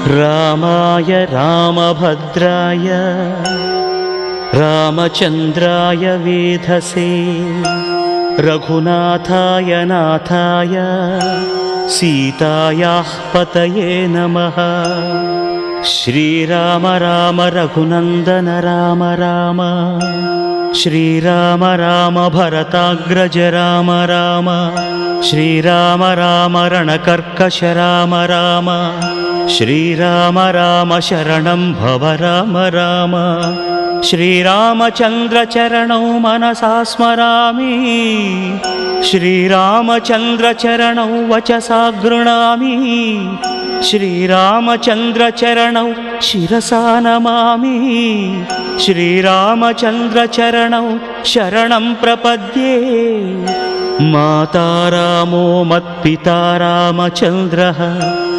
रामाय रामभद्राय रामचन्द्राय वेधसे रघुनाथाय नाथाय सीतायाः पतये नमः। श्रीराम राम रघुनन्दन राम राम श्रीराम राम भरताग्रज राम राम श्रीराम राम रणकर्कश राम राम श्रीराम राम शरणं भव राम राम। श्रीरामचन्द्र चरणौ मनसा स्मरामि श्रीरामचन्द्र चरणौ वचसा गृह्णामि श्रीरामचन्द्र चरणौ शिरसा नमामि श्रीरामचन्द्र चरणौ शरणं प्रपद्ये। माता रामो मत्पिता रामचन्द्रः